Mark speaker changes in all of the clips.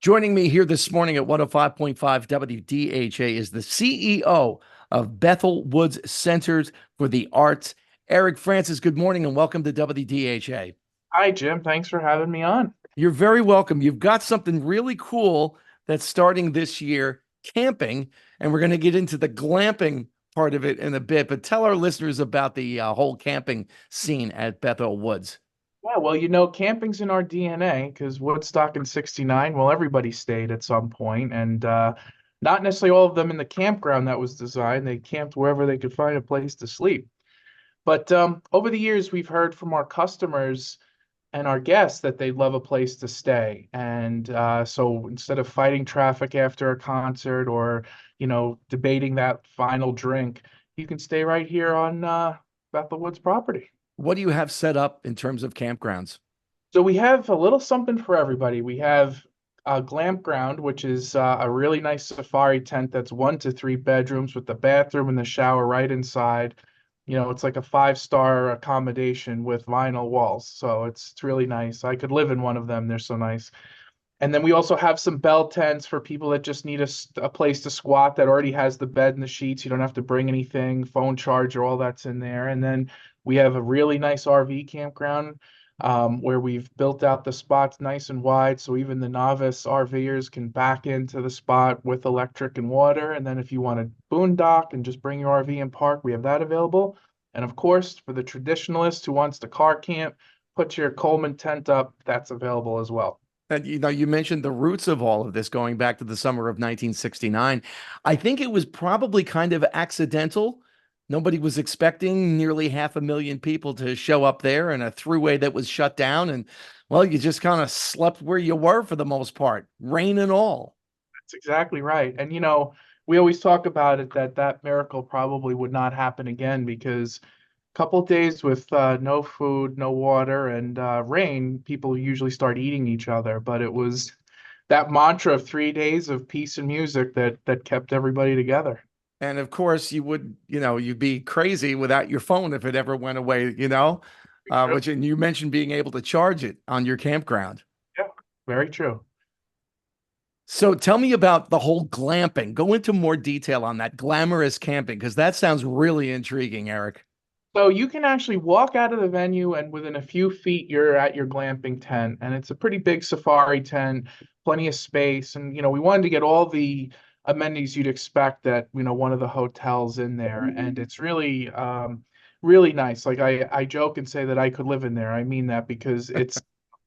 Speaker 1: Joining me here this morning at 105.5 WDHA is the CEO of Bethel Woods Centers for the Arts, Eric Francis. Good morning and welcome to WDHA.
Speaker 2: Hi, Jim. Thanks for having me on.
Speaker 1: You're very welcome. You've got something really cool that's starting this year, camping, and we're going to get into the glamping part of it in a bit. But tell our listeners about the whole camping scene at Bethel Woods.
Speaker 2: Yeah, well, camping's in our DNA because Woodstock in '69, well, everybody stayed at some point, and not necessarily all of them in the campground that was designed. They camped wherever they could find a place to sleep. But over the years, we've heard from our customers and our guests that they love a place to stay. And so instead of fighting traffic after a concert or, debating that final drink, you can stay right here on Bethel Woods property.
Speaker 1: What do you have set up in terms of campgrounds?
Speaker 2: So we have a little something for everybody. We have a glampground, which is a really nice safari tent that's 1 to 3 bedrooms with the bathroom and the shower right inside. It's like a five-star accommodation with vinyl walls. So it's really nice. I could live in one of them. They're so nice. And then we also have some bell tents for people that just need a place to squat that already has the bed and the sheets. You don't have to bring anything, phone charger, all that's in there. And then we have a really nice RV campground where we've built out the spots nice and wide so even the novice RVers can back into the spot with electric and water. And then if you want to boondock and just bring your RV and park, we have that available. And of course, for the traditionalist who wants to car camp, put your Coleman tent up, that's available as well.
Speaker 1: And you mentioned the roots of all of this going back to the summer of 1969. I think it was probably kind of accidental. Nobody was expecting nearly 500,000 people to show up there in a throughway that was shut down. And well, you just kind of slept where you were for the most part, rain and all.
Speaker 2: That's exactly right. And we always talk about it that miracle probably would not happen again because a couple of days with no food, no water, and rain, people usually start eating each other. But it was that mantra of 3 days of peace and music that kept everybody together.
Speaker 1: And of course, you'd be crazy without your phone if it ever went away,
Speaker 2: True.
Speaker 1: and you mentioned being able to charge it on your campground.
Speaker 2: Yeah, very true.
Speaker 1: So tell me about the whole glamping. Go into more detail on that glamorous camping, because that sounds really intriguing, Eric.
Speaker 2: So you can actually walk out of the venue and within a few feet you're at your glamping tent. And it's a pretty big safari tent, plenty of space. And we wanted to get all the amenities you'd expect at, one of the hotels in there. And it's really really nice. Like I joke and say that I could live in there. I mean that because it's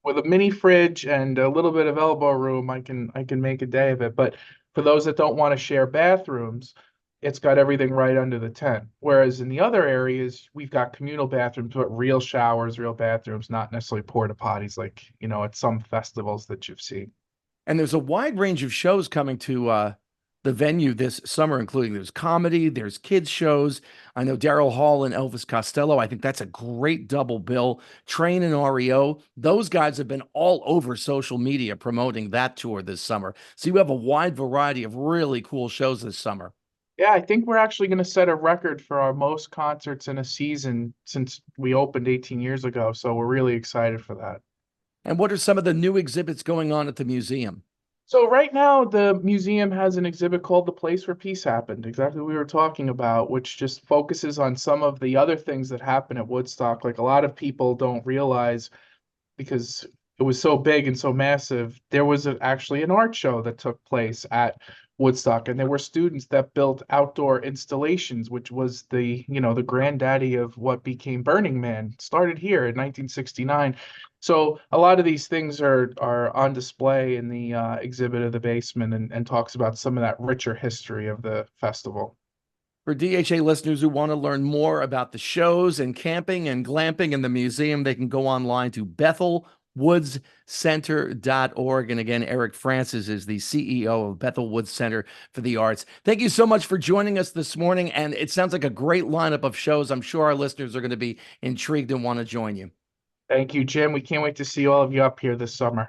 Speaker 2: with a mini fridge and a little bit of elbow room, I can make a day of it. But for those that don't want to share bathrooms, it's got everything right under the tent. Whereas in the other areas, we've got communal bathrooms, but real showers, real bathrooms, not necessarily porta potties like, at some festivals that you've seen.
Speaker 1: And there's a wide range of shows coming to the venue this summer, including there's comedy, there's kids shows. I know Daryl Hall and Elvis Costello. I think that's a great double bill. Train and REO. Those guys have been all over social media promoting that tour this summer. So you have a wide variety of really cool shows this summer.
Speaker 2: Yeah, I think we're actually going to set a record for our most concerts in a season since we opened 18 years ago. So we're really excited for that.
Speaker 1: And what are some of the new exhibits going on at the museum?
Speaker 2: So right now, the museum has an exhibit called The Place Where Peace Happened, exactly what we were talking about, which just focuses on some of the other things that happen at Woodstock. Like a lot of people don't realize because it was so big and so massive, there was actually an art show that took place at Woodstock, and there were students that built outdoor installations, which was the granddaddy of what became Burning Man. Started here in 1969. So a lot of these things are on display in the exhibit of the basement and talks about some of that richer history of the festival.
Speaker 1: For DHA listeners who want to learn more about the shows and camping and glamping in the museum, they can go online to bethelwoodscenter.org. And again, Eric Francis is the CEO of Bethel Woods Center for the Arts. Thank you so much for joining us this morning. And it sounds like a great lineup of shows. I'm sure our listeners are going to be intrigued and want to join you.
Speaker 2: Thank you, Jim. We can't wait to see all of you up here this summer.